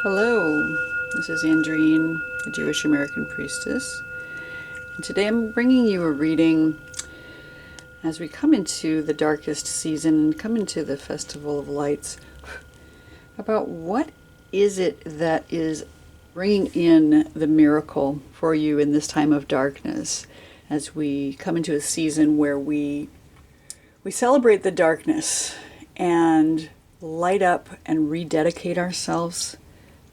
Hello, this is Andrine, the Jewish American Priestess, and today I'm bringing you a reading as we come into the darkest season and come into the Festival of Lights about what is it that is bringing in the miracle for you in this time of darkness as we come into a season where we celebrate the darkness and light up and rededicate ourselves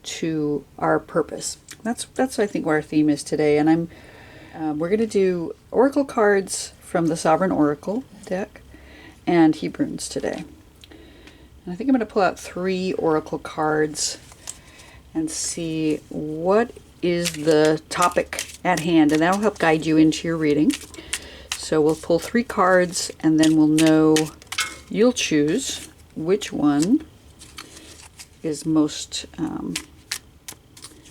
to our purpose. That's I think what our theme is today, and we're going to do oracle cards from the Sovereign Oracle deck and Hebrunes today. And I think I'm going to pull out 3 oracle cards and see what is the topic at hand, and that'll help guide you into your reading. So we'll pull 3 cards, and then we'll know, you'll choose which one is most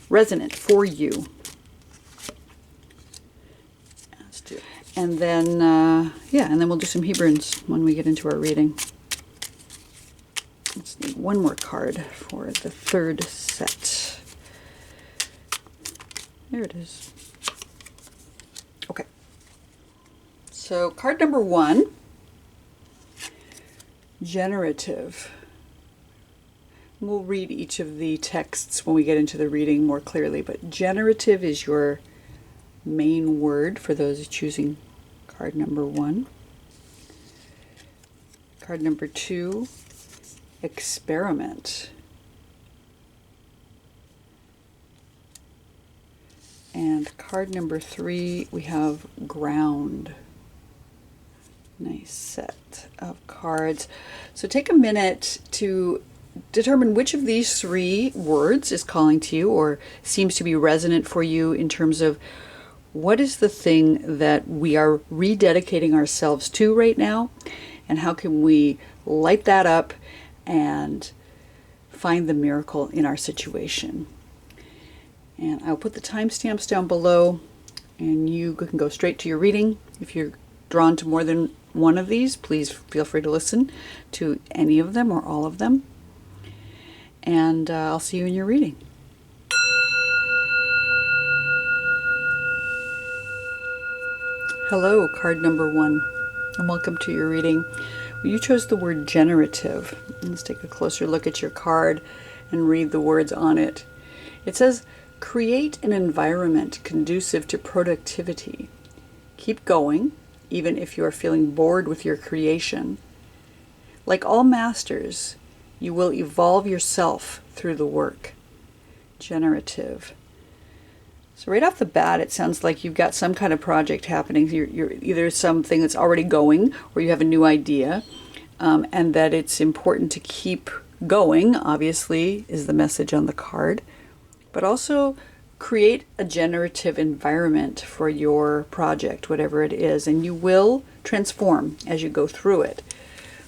resonant for you. Let's do it. And then, and then we'll do some Hebrunes when we get into our reading. Let's need one more card for the 3rd set. There it is. Okay. So card number 1, Generative. We'll read each of the texts when we get into the reading more clearly, but generative is your main word for those choosing card number 1. Card number 2, experiment. And card number 3, we have ground. Nice set of cards. So take a minute to determine which of these 3 words is calling to you or seems to be resonant for you in terms of what is the thing that we are rededicating ourselves to right now, and how can we light that up and find the miracle in our situation. And I'll put the timestamps down below, and you can go straight to your reading. If you're drawn to more than one of these, please feel free to listen to any of them or all of them. And I'll see you in your reading. Hello, card number 1, and welcome to your reading. Well, you chose the word generative. Let's take a closer look at your card and read the words on it. It says, create an environment conducive to productivity. Keep going, even if you are feeling bored with your creation. Like all masters, you will evolve yourself through the work. Generative. So right off the bat, it sounds like you've got some kind of project happening. You're either something that's already going, or you have a new idea, and that it's important to keep going, obviously, is the message on the card. But also create a generative environment for your project, whatever it is, and you will transform as you go through it.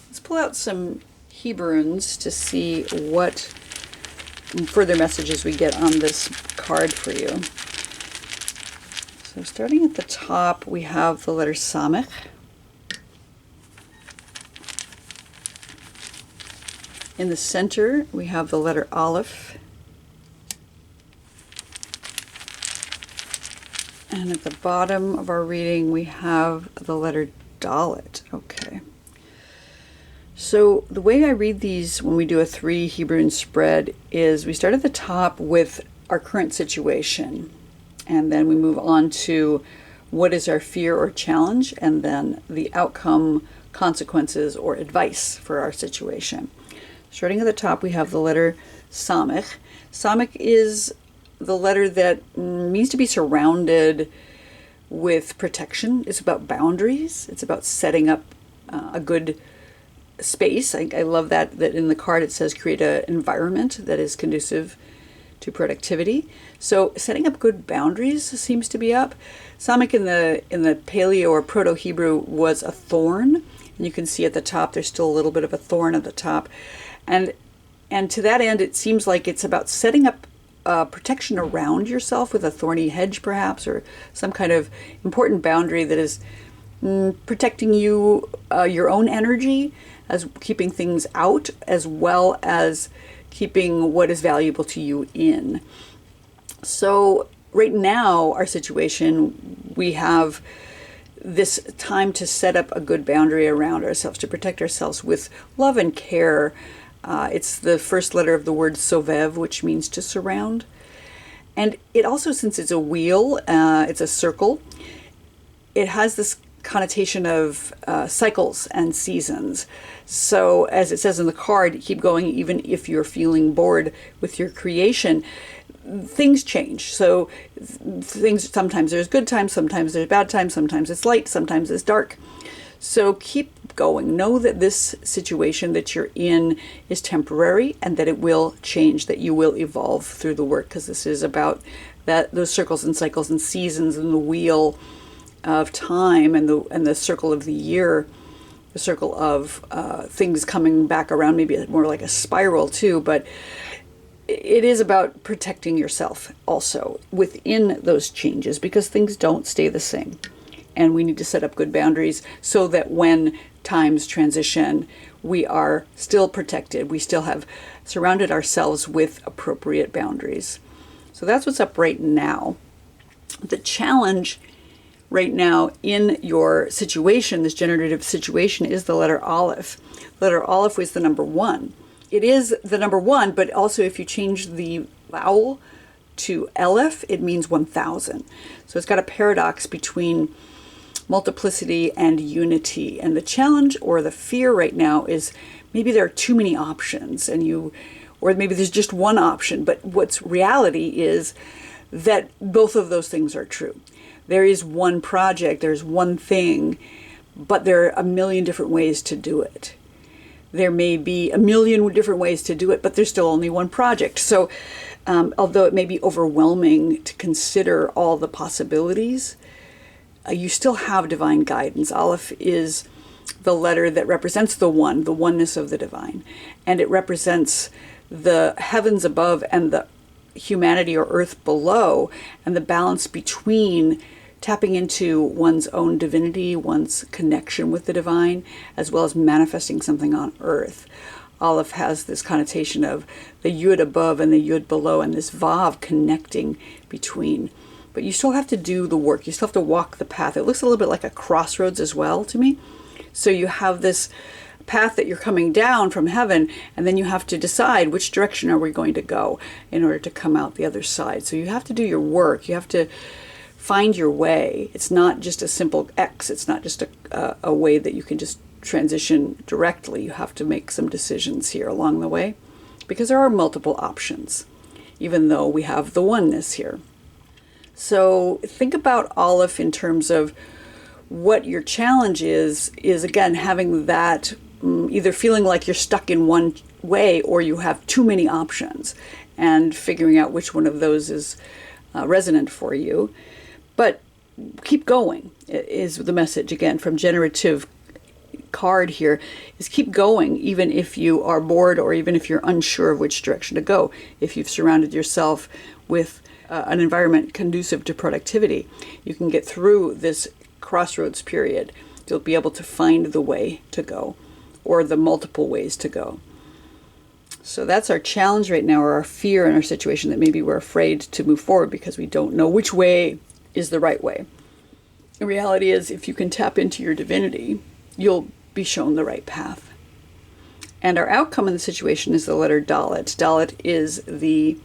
Let's pull out some Hebrunes to see what further messages we get on this card for you. So starting at the top, we have the letter Samech. In the center, we have the letter Aleph. And at the bottom of our reading, we have the letter Dalet. Okay. So the way I read these when we do a 3 Hebrew spread is we start at the top with our current situation, and then we move on to what is our fear or challenge, and then the outcome, consequences, or advice for our situation. Starting at the top, we have the letter Samech. Samech is the letter that means to be surrounded with protection. It's about boundaries. It's about setting up a good space. I love that in the card it says create an environment that is conducive to productivity. So setting up good boundaries seems to be up. Samech in the Paleo or Proto-Hebrew was a thorn. And you can see at the top there's still a little bit of a thorn at the top. And to that end, it seems like it's about setting up protection around yourself with a thorny hedge perhaps, or some kind of important boundary that is protecting you, your own energy, as keeping things out, as well as keeping what is valuable to you in. So right now, our situation, we have this time to set up a good boundary around ourselves, to protect ourselves with love and care. It's the first letter of the word sovev, which means to surround. And it also, since it's a wheel, it's a circle, it has this connotation of cycles and seasons. So as it says in the card, keep going even if you're feeling bored with your creation. Things change. So things, sometimes there's good times, sometimes there's bad times, sometimes it's light, sometimes it's dark. So keep going. Know that this situation that you're in is temporary and that it will change, that you will evolve through the work, because this is about that, those circles and cycles and seasons and the wheel of time and the circle of the year, the circle of things coming back around, maybe more like a spiral too, but it is about protecting yourself also within those changes, because things don't stay the same. And we need to set up good boundaries so that when times transition, we are still protected. We still have surrounded ourselves with appropriate boundaries. So that's what's up right now. The challenge right now in your situation, this generative situation, is the letter Aleph. The letter Aleph is the number 1. It is the number 1, but also if you change the vowel to Aleph, it means 1,000. So it's got a paradox between multiplicity and unity. And the challenge or the fear right now is maybe there are too many options, or maybe there's just one option. But what's reality is that both of those things are true. There is one project, there's one thing, but there are a million different ways to do it. There may be a million different ways to do it, but there's still only one project. So although it may be overwhelming to consider all the possibilities, you still have divine guidance. Aleph is the letter that represents the one, the oneness of the divine. And it represents the heavens above and the humanity or earth below, and the balance between tapping into one's own divinity, one's connection with the divine, as well as manifesting something on earth. Aleph has this connotation of the yud above and the yud below, and this vav connecting between. But you still have to do the work. You still have to walk the path. It looks a little bit like a crossroads as well to me. So you have this path that you're coming down from heaven, and then you have to decide which direction are we going to go in order to come out the other side. So you have to do your work. You have to find your way. It's not just a simple X. It's not just a way that you can just transition directly. You have to make some decisions here along the way, because there are multiple options, even though we have the oneness here. So think about Aleph in terms of what your challenge is again, having that either feeling like you're stuck in one way or you have too many options, and figuring out which one of those is resonant for you. But keep going is the message, again, from Generative card here, is keep going even if you are bored or even if you're unsure of which direction to go. If you've surrounded yourself with an environment conducive to productivity, you can get through this crossroads period. You'll be able to find the way to go, or the multiple ways to go. So that's our challenge right now, or our fear in our situation, that maybe we're afraid to move forward because we don't know which way is the right way. The reality is, if you can tap into your divinity, you'll be shown the right path. And our outcome in the situation is the letter Dalet. Dalet is the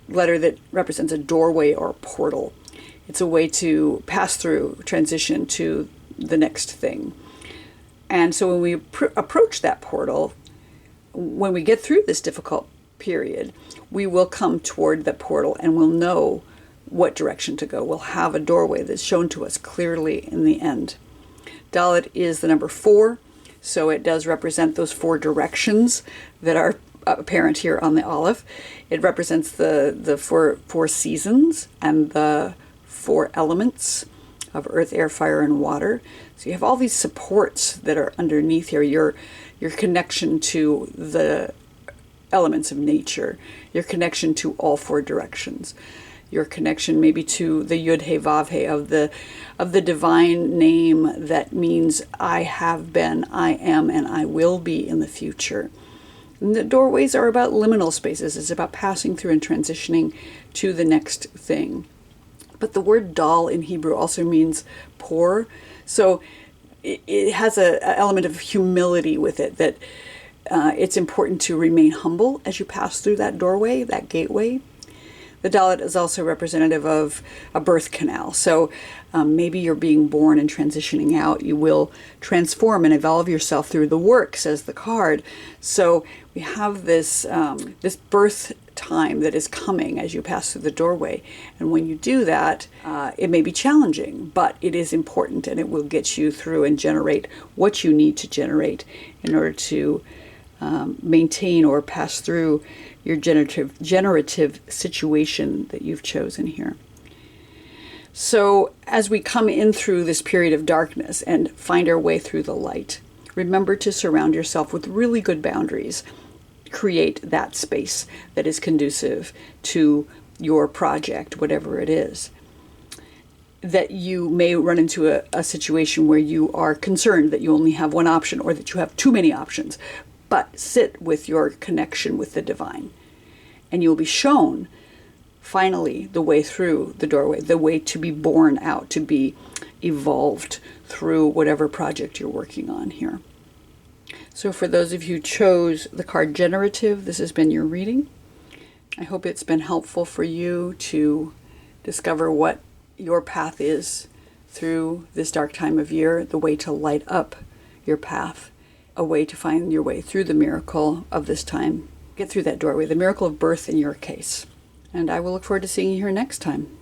letter that represents a doorway or a portal. It's a way to pass through, transition to the next thing. And so when we approach that portal, when we get through this difficult period, we will come toward that portal and we'll know what direction to go. We'll have a doorway that's shown to us clearly in the end. Dalet is the number 4, so it does represent those 4 directions that are apparent here on the Aleph. It represents the four seasons and the 4 elements of earth, air, fire, and water. So you have all these supports that are underneath here. Your connection to the elements of nature, your connection to all 4 directions, your connection maybe to the Yud He Vav He of the divine name that means I have been, I am, and I will be in the future. And the doorways are about liminal spaces. It's about passing through and transitioning to the next thing. But the word dal in Hebrew also means poor. So it has an element of humility with it, that it's important to remain humble as you pass through that doorway, that gateway. The Dalet is also representative of a birth canal. So maybe you're being born and transitioning out. You will transform and evolve yourself through the work, says the card. So we have this birth time that is coming as you pass through the doorway. And when you do that, it may be challenging, but it is important, and it will get you through and generate what you need to generate in order to maintain or pass through your generative situation that you've chosen here. So as we come in through this period of darkness and find our way through the light, remember to surround yourself with really good boundaries. Create that space that is conducive to your project, whatever it is. That you may run into a situation where you are concerned that you only have one option, or that you have too many options. But sit with your connection with the divine, and you'll be shown finally the way through the doorway, the way to be born out, to be evolved through whatever project you're working on here. So for those of you who chose the card Generative, this has been your reading. I hope it's been helpful for you to discover what your path is through this dark time of year, the way to light up your path, a way to find your way through the miracle of this time. Get through that doorway, the miracle of birth in your case. And I will look forward to seeing you here next time.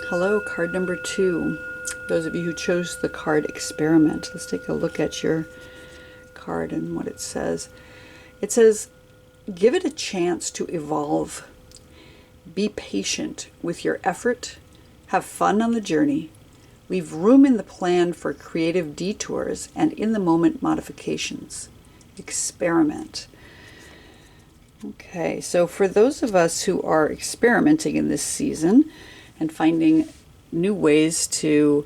Hello, card number 2. Those of you who chose the card Experiment, let's take a look at your card and what it says. It says, give it a chance to evolve. Be patient with your effort. Have fun on the journey. Leave room in the plan for creative detours and in-the-moment modifications. Experiment. Okay, so for those of us who are experimenting in this season and finding new ways to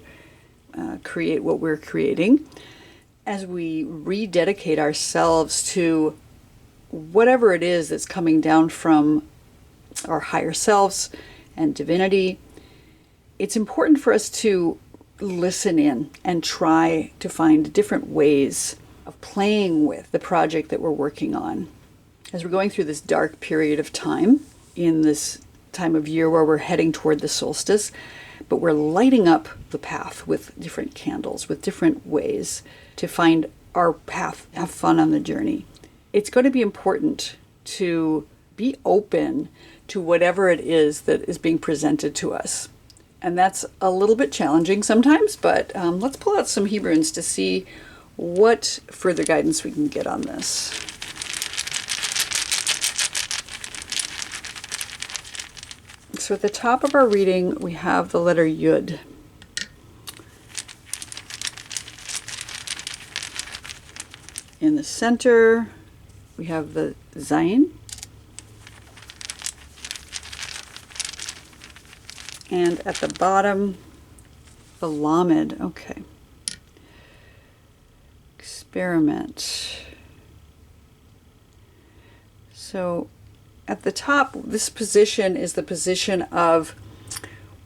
create what we're creating, as we rededicate ourselves to whatever it is that's coming down from our higher selves and divinity, it's important for us to listen in and try to find different ways of playing with the project that we're working on. As we're going through this dark period of time, in this time of year where we're heading toward the solstice, but we're lighting up the path with different candles, with different ways to find our path, have fun on the journey. It's going to be important to be open to whatever it is that is being presented to us. And that's a little bit challenging sometimes, but let's pull out some Hebrunes to see what further guidance we can get on this. So at the top of our reading, we have the letter Yud. In the center, we have the Zayin. And at the bottom, the Lamed. Okay. Experiment. So at the top, this position is the position of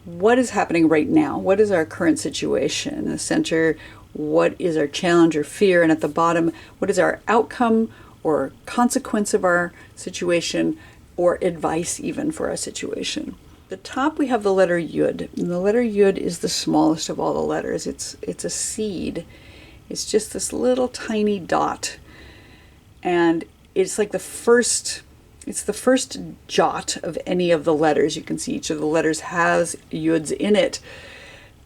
what is happening right now. What is our current situation? In the center, what is our challenge or fear? And at the bottom, what is our outcome or consequence of our situation, or advice even for our situation? At the top, we have the letter Yud. And the letter Yud is the smallest of all the letters. It's a seed. It's just this little tiny dot. And it's like the first jot of any of the letters. You can see each of the letters has Yuds in it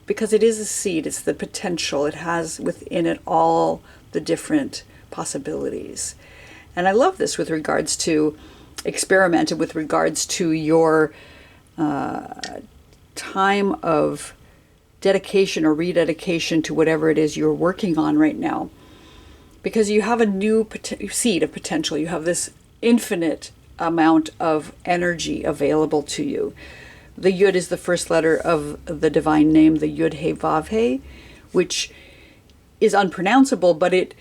because it is a seed. It's the potential. It has within it all the different possibilities. And I love this with regards to experiment and with regards to your time of dedication or rededication to whatever it is you're working on right now. Because you have a new seed of potential. You have this infinite amount of energy available to you. The Yud is the first letter of the divine name, the Yud He Vav He, which is unpronounceable, but it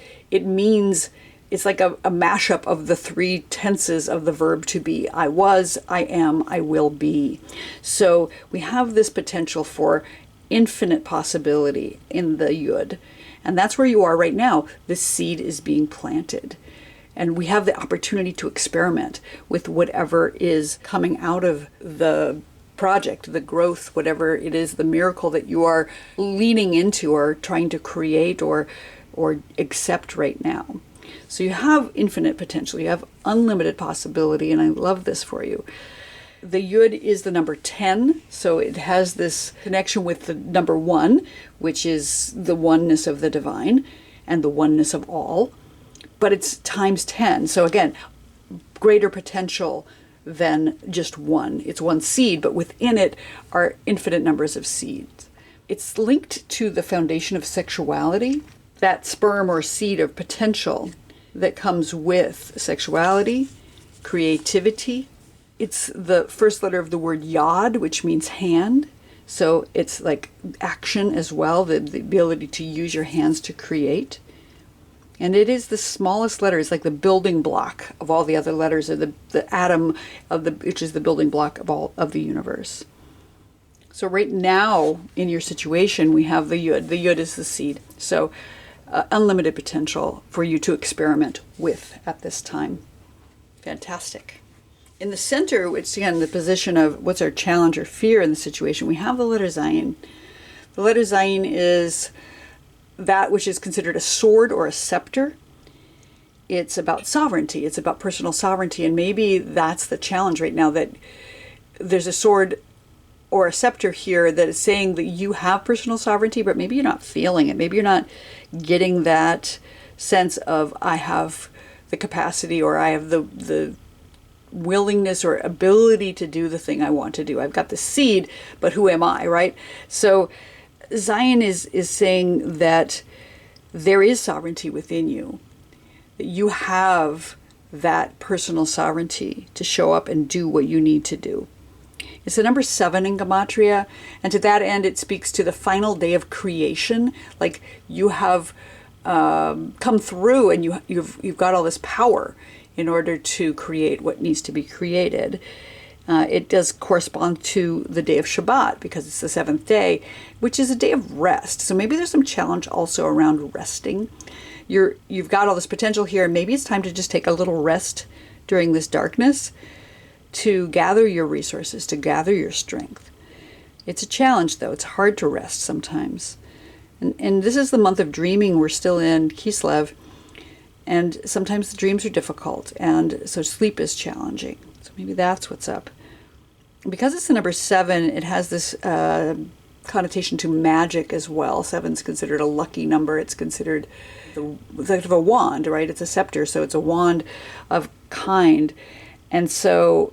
means, it's like a mashup of the three tenses of the verb to be. I was, I am, I will be. So we have this potential for infinite possibility in the Yud. And that's where you are right now. This seed is being planted. And we have the opportunity to experiment with whatever is coming out of the project, the growth, whatever it is, the miracle that you are leaning into or trying to create or accept right now. So you have infinite potential. You have unlimited possibility, and I love this for you. The Yud is the number 10, so it has this connection with the number 1, which is the oneness of the divine and the oneness of all. But it's times 10. So again, greater potential than just one. It's one seed, but within it are infinite numbers of seeds. It's linked to the foundation of sexuality, that sperm or seed of potential that comes with sexuality, creativity. It's the first letter of the word yod, which means hand. So it's like action as well, the ability to use your hands to create. And it is the smallest letter. It's like the building block of all the other letters, or the atom of which is the building block of all of the universe. So right now in your situation, we have the Yud. The Yud is the seed. So unlimited potential for you to experiment with at this time. Fantastic. In the center, which again, the position of what's our challenge or fear in the situation, we have the letter Zayin. The letter Zayin is that which is considered a sword or a scepter. It's about sovereignty. It's about personal sovereignty. And maybe that's the challenge right now, that there's a sword or a scepter here that is saying that you have personal sovereignty, but maybe you're not feeling it. Maybe you're not getting that sense of, I have the capacity, or I have the willingness or ability to do the thing I want to do. I've got the seed, but who am I, right? So Zayin is saying that there is sovereignty within you, that you have that personal sovereignty to show up and do what you need to do. It's the number 7 in Gematria, and to that end, it speaks to the final day of creation. Like you have come through, and you've got all this power in order to create what needs to be created. It does correspond to the day of Shabbat, because it's the 7th day, which is a day of rest. So maybe there's some challenge also around resting. You've got all this potential here, and maybe it's time to just take a little rest during this darkness to gather your resources, to gather your strength. It's a challenge, though. It's hard to rest sometimes. And this is the month of dreaming. We're still in Kislev, and sometimes the dreams are difficult, and so sleep is challenging. So maybe that's what's up. Because it's the number 7, it has this connotation to magic as well. 7's considered a lucky number. It's considered like a wand, right? It's a scepter, so it's a wand of kind. And so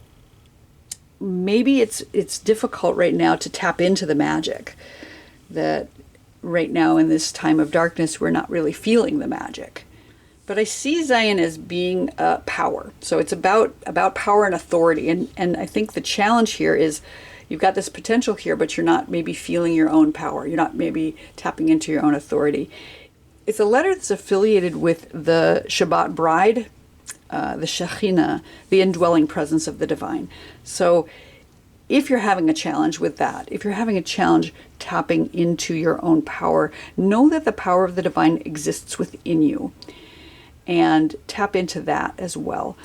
maybe it's difficult right now to tap into the magic. That right now in this time of darkness, we're not really feeling the magic. But I see Zayin as being power. So it's about power and authority. And I think the challenge here is you've got this potential here, but you're not maybe feeling your own power. You're not maybe tapping into your own authority. It's a letter that's affiliated with the Shabbat bride, the Shekhinah, the indwelling presence of the divine. So if you're having a challenge with that, if you're having a challenge tapping into your own power, know that the power of the divine exists within you. And tap into that as well.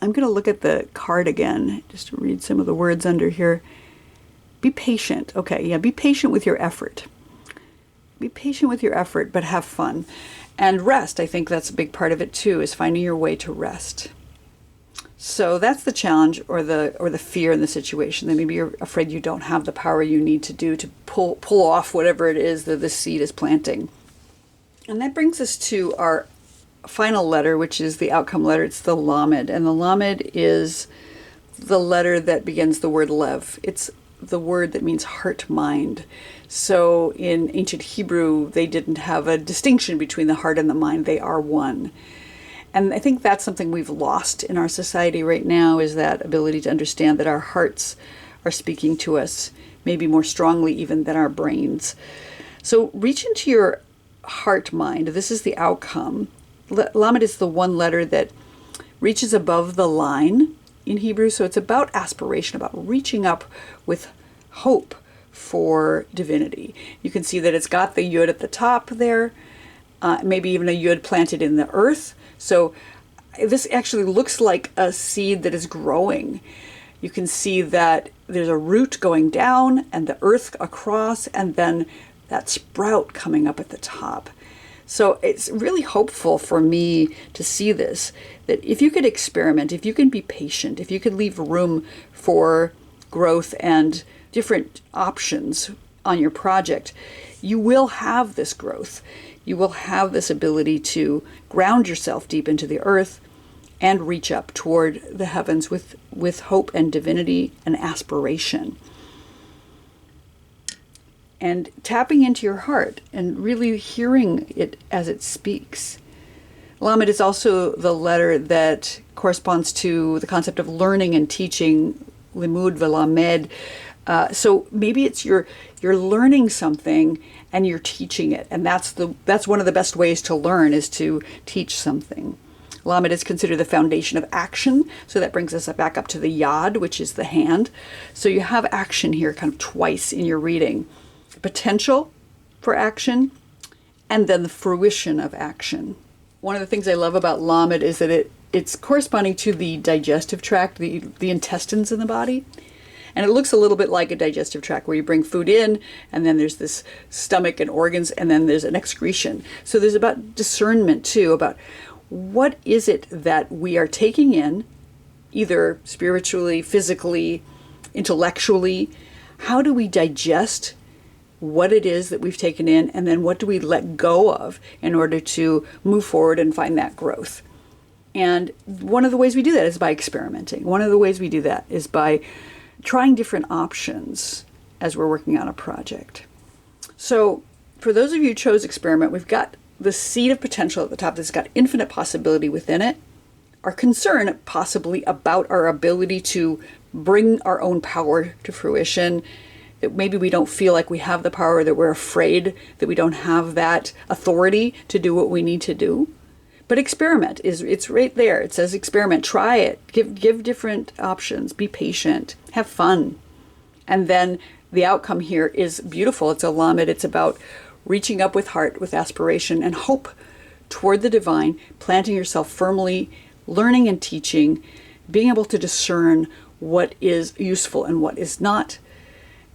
I'm going to look at the card again, just to read some of the words under here. Be patient. Okay, yeah, be patient with your effort. Be patient with your effort, but have fun. And rest, I think that's a big part of it too, is finding your way to rest. So that's the challenge or the fear in the situation, that maybe you're afraid you don't have the power you need to do to pull off whatever it is that this seed is planting. And that brings us to our final letter, which is the outcome letter. It's the Lamed, and the Lamed is the letter that begins the word Lev. It's the word that means heart, mind. So in ancient Hebrew, they didn't have a distinction between the heart and the mind. They are one. And I think that's something we've lost in our society right now, is that ability to understand that our hearts are speaking to us maybe more strongly even than our brains. So reach into your heart mind. This is the outcome. Lamed is the one letter that reaches above the line in Hebrew. So it's about aspiration, about reaching up with hope for divinity. You can see that it's got the yud at the top there, maybe even a yud planted in the earth. So this actually looks like a seed that is growing. You can see that there's a root going down and the earth across, and then that sprout coming up at the top. So it's really hopeful for me to see this, that if you could experiment, if you can be patient, if you could leave room for growth and different options on your project, you will have this growth. You will have this ability to ground yourself deep into the earth and reach up toward the heavens with hope and divinity and aspiration. And tapping into your heart and really hearing it as it speaks. Lamed is also the letter that corresponds to the concept of learning and teaching, limud velamed. So maybe it's you're learning something and you're teaching it, and that's one of the best ways to learn, is to teach something. Lamed is considered the foundation of action, so that brings us back up to the yad, which is the hand. So you have action here kind of twice in your reading. Potential for action, and then the fruition of action. One of the things I love about Lamed is that it's corresponding to the digestive tract, the intestines in the body. And it looks a little bit like a digestive tract where you bring food in, and then there's this stomach and organs, and then there's an excretion. So there's about discernment too, about what is it that we are taking in, either spiritually, physically, intellectually. How do we digest what it is that we've taken in, and then what do we let go of in order to move forward and find that growth? And one of the ways we do that is by experimenting. One of the ways we do that is by trying different options as we're working on a project. So for those of you who chose experiment, we've got the seed of potential at the top that's got infinite possibility within it. Our concern possibly about our ability to bring our own power to fruition, that maybe we don't feel like we have the power, that we're afraid that we don't have that authority to do what we need to do. But experiment it's right there. It says experiment, try it, give different options, be patient, have fun. And then the outcome here is beautiful. It's a lamed. It's about reaching up with heart, with aspiration and hope toward the divine, planting yourself firmly, learning and teaching, being able to discern what is useful and what is not,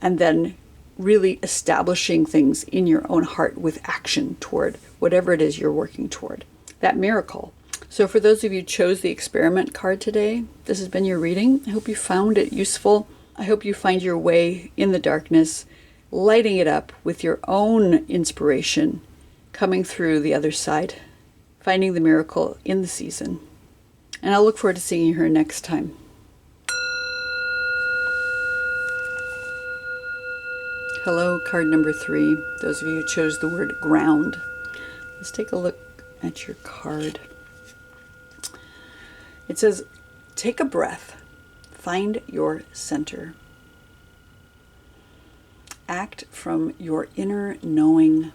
and then really establishing things in your own heart with action toward whatever it is you're working toward. That miracle. So for those of you who chose the experiment card today, this has been your reading. I hope you found it useful. I hope you find your way in the darkness, lighting it up with your own inspiration, coming through the other side, finding the miracle in the season. And I'll look forward to seeing you here next time. Hello, card number 3. Those of you who chose the word ground. Let's take a look at your card. It says, take a breath, find your center. Act from your inner knowing.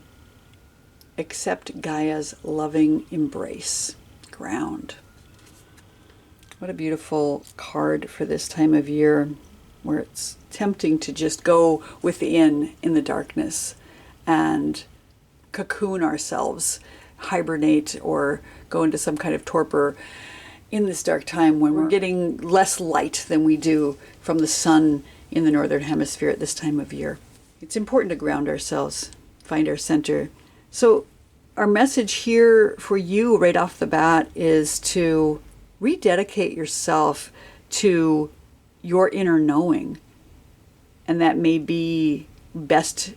Accept Gaia's loving embrace. Ground. What a beautiful card for this time of year, where it's tempting to just go within in the darkness and cocoon ourselves, hibernate, or go into some kind of torpor in this dark time when we're getting less light than we do from the sun in the northern hemisphere at this time of year. It's important to ground ourselves, find our center. So our message here for you right off the bat is to rededicate yourself to your inner knowing. And that may be best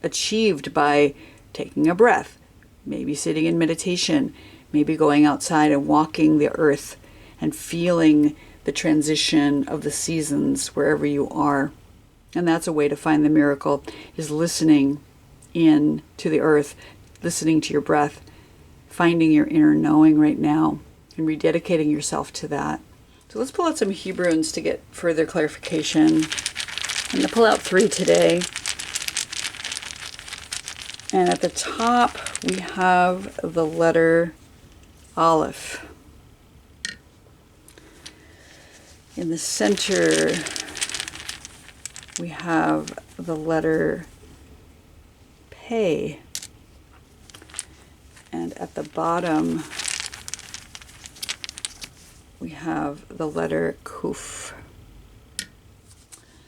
achieved by taking a breath, maybe sitting in meditation, maybe going outside and walking the earth and feeling the transition of the seasons wherever you are. And that's a way to find the miracle, is listening in to the earth, listening to your breath, finding your inner knowing right now, and rededicating yourself to that. So let's pull out some Hebrunes to get further clarification. I'm going to pull out 3 today. And at the top, we have the letter Aleph. In the center, we have the letter Pei. And at the bottom, we have the letter Kuf.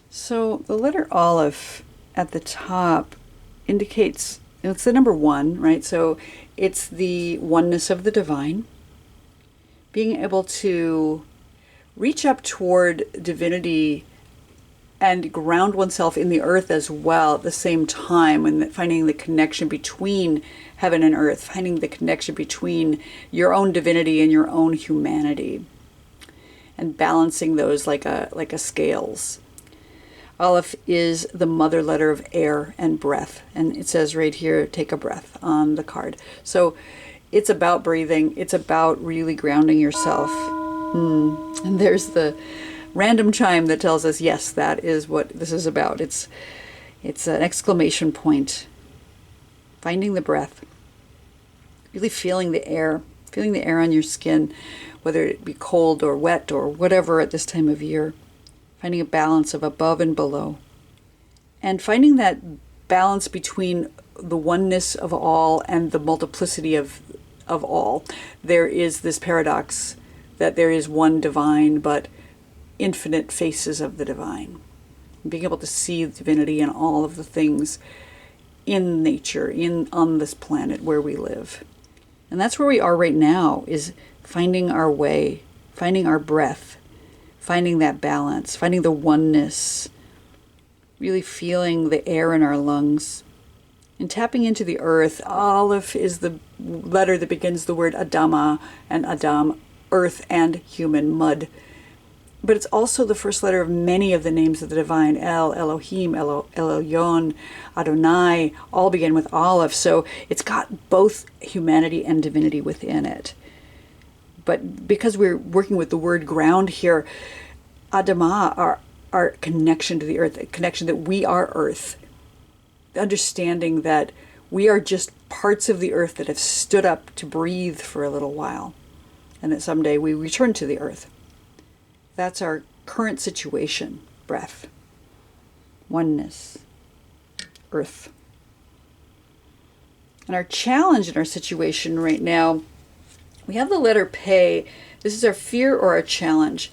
So the letter Aleph at the top indicates, it's the number 1, right? So it's the oneness of the divine, being able to reach up toward divinity and ground oneself in the earth as well at the same time, and finding the connection between heaven and earth, finding the connection between your own divinity and your own humanity, and balancing those like a scales. Aleph is the mother letter of air and breath, and it says right here, take a breath on the card. So it's about breathing, it's about really grounding yourself. And there's the random chime that tells us, yes, that is what this is about. It's an exclamation point. Finding the breath. Really feeling the air on your skin, whether it be cold or wet or whatever at this time of year. Finding a balance of above and below. And finding that balance between the oneness of all and the multiplicity of all. There is this paradox that there is one divine, but infinite faces of the divine. Being able to see divinity in all of the things in nature, on this planet where we live. And that's where we are right now, is finding our way, finding our breath, finding that balance, finding the oneness, really feeling the air in our lungs, and tapping into the earth. Aleph is the letter that begins the word Adama, and Adam, earth and human, mud. But it's also the first letter of many of the names of the divine. El, Elohim, El Elyon, Adonai, all begin with Aleph. So it's got both humanity and divinity within it. But because we're working with the word ground here, Adama, our connection to the earth, a connection that we are earth, the understanding that we are just parts of the earth that have stood up to breathe for a little while, and that someday we return to the earth. That's our current situation. Breath, oneness, earth. And our challenge in our situation right now, we have the letter Pei. This is our fear or our challenge.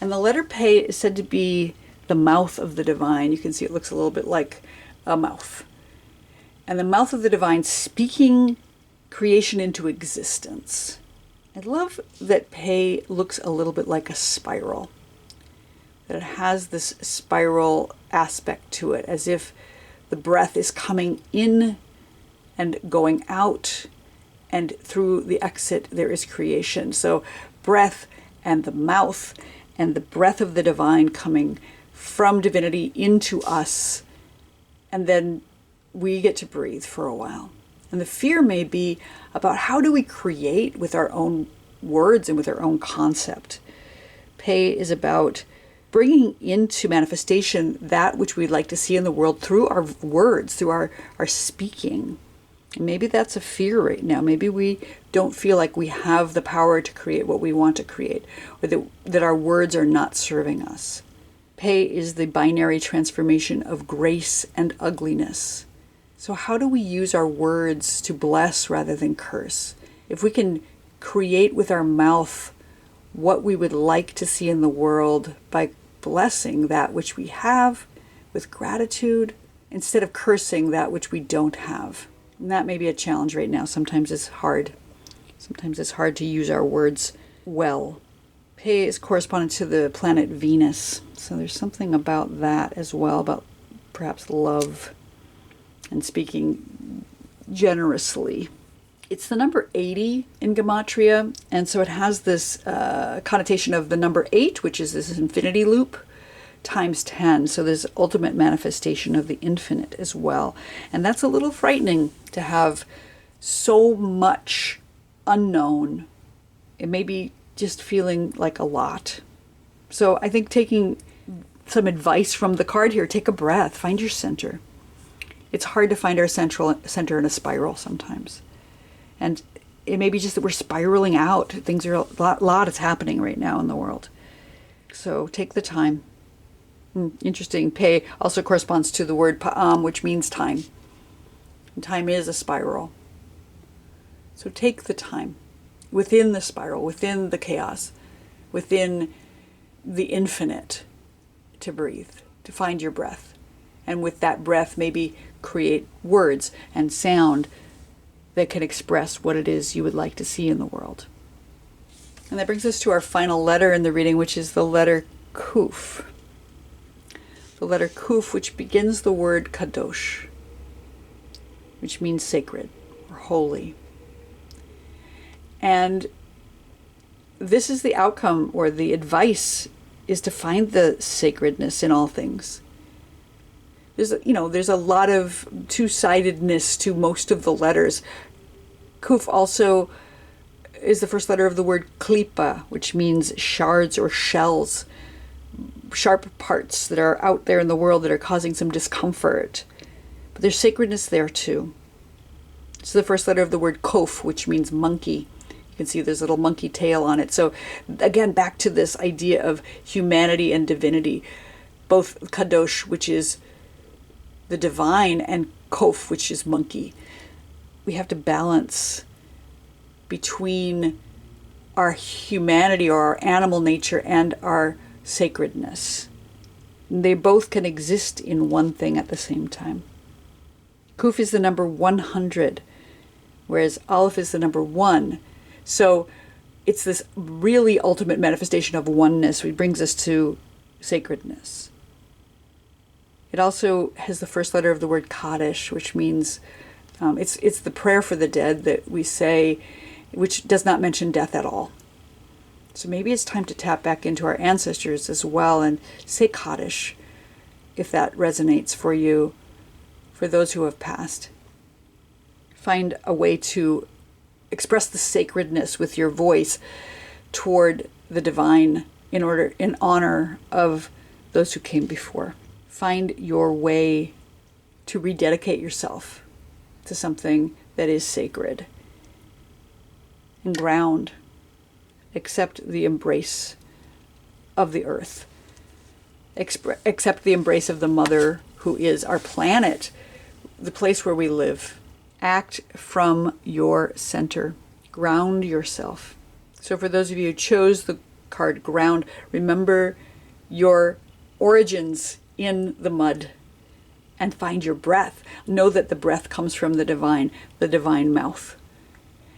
And the letter Pei is said to be the mouth of the divine. You can see it looks a little bit like a mouth. And the mouth of the divine speaking creation into existence. I love that Pei looks a little bit like a spiral. That it has this spiral aspect to it, as if the breath is coming in and going out, and through the exit there is creation. So breath and the mouth and the breath of the divine coming from divinity into us, and then we get to breathe for a while. And the fear may be about how do we create with our own words and with our own concept. Pei is about bringing into manifestation that which we'd like to see in the world through our words, through our speaking. And maybe that's a fear right now. Maybe we don't feel like we have the power to create what we want to create, or that our words are not serving us. Pei is the binary transformation of grace and ugliness. So how do we use our words to bless rather than curse? If we can create with our mouth what we would like to see in the world by blessing that which we have with gratitude, instead of cursing that which we don't have. And that may be a challenge right now. Sometimes it's hard. Sometimes it's hard to use our words well. Pei is correspondent to the planet Venus. So there's something about that as well, about perhaps love and speaking generously. It's the number 80 in Gematria, and so it has this connotation of the number 8, which is this infinity loop, times 10. So there's ultimate manifestation of the infinite as well. And that's a little frightening to have so much unknown. It may be just feeling like a lot. So I think taking some advice from the card here, take a breath, find your center. It's hard to find our center in a spiral sometimes. And it may be just that we're spiraling out. Things are, a lot is happening right now in the world. So take the time. Interesting. Pei also corresponds to the word pa'am, which means time. And time is a spiral. So take the time within the spiral, within the chaos, within the infinite, to breathe, to find your breath. And with that breath, maybe create words and sound that can express what it is you would like to see in the world. And that brings us to our final letter in the reading, which is the letter Kuf. The letter Kuf, which begins the word kadosh, which means sacred or holy. And this is the outcome, or the advice is to find the sacredness in all things. There's a lot of two-sidedness to most of the letters. Kuf also is the first letter of the word klipa, which means shards or shells, sharp parts that are out there in the world that are causing some discomfort. But there's sacredness there too. It's the first letter of the word kof, which means monkey. You can see there's a little monkey tail on it. So again, back to this idea of humanity and divinity. Both kadosh, which is the divine, and kof, which is monkey. We have to balance between our humanity or our animal nature and our sacredness. They both can exist in one thing at the same time. Kuf is the number 100, whereas Aleph is the number 1. So it's this really ultimate manifestation of oneness, which brings us to sacredness. It also has the first letter of the word Kaddish, which means it's the prayer for the dead that we say, which does not mention death at all. So maybe it's time to tap back into our ancestors as well and say Kaddish, if that resonates for you, for those who have passed. Find a way to express the sacredness with your voice toward the divine in honor of those who came before. Find your way to rededicate yourself to something that is sacred. And ground. Accept the embrace of the earth. Accept the embrace of the mother who is our planet, the place where we live. Act from your center. Ground yourself. So for those of you who chose the card ground, remember your origins in the mud and find your breath. Know that the breath comes from the divine mouth.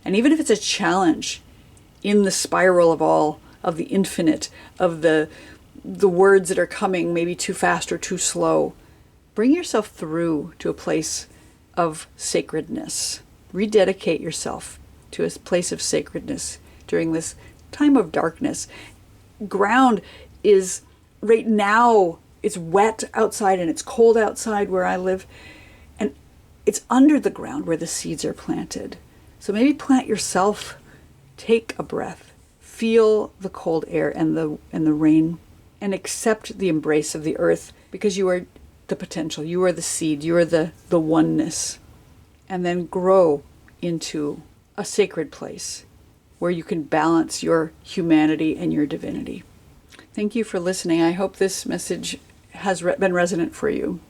And even if it's a challenge in the spiral of all, of the infinite, of the words that are coming maybe too fast or too slow, bring yourself through to a place of sacredness. Rededicate yourself to a place of sacredness during this time of darkness. Ground is, right now, it's wet outside and it's cold outside where I live. And it's under the ground where the seeds are planted. So maybe plant yourself, take a breath, feel the cold air and the rain, and accept the embrace of the earth, because you are the potential, you are the seed, you are the oneness. And then grow into a sacred place where you can balance your humanity and your divinity. Thank you for listening. I hope this message has been resonant for you,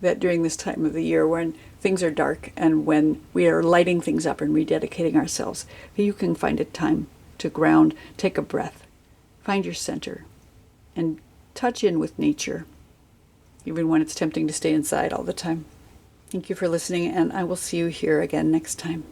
that during this time of the year when things are dark and when we are lighting things up and rededicating ourselves, that you can find a time to ground, take a breath, find your center, and touch in with nature, even when it's tempting to stay inside all the time. Thank you for listening, and I will see you here again next time.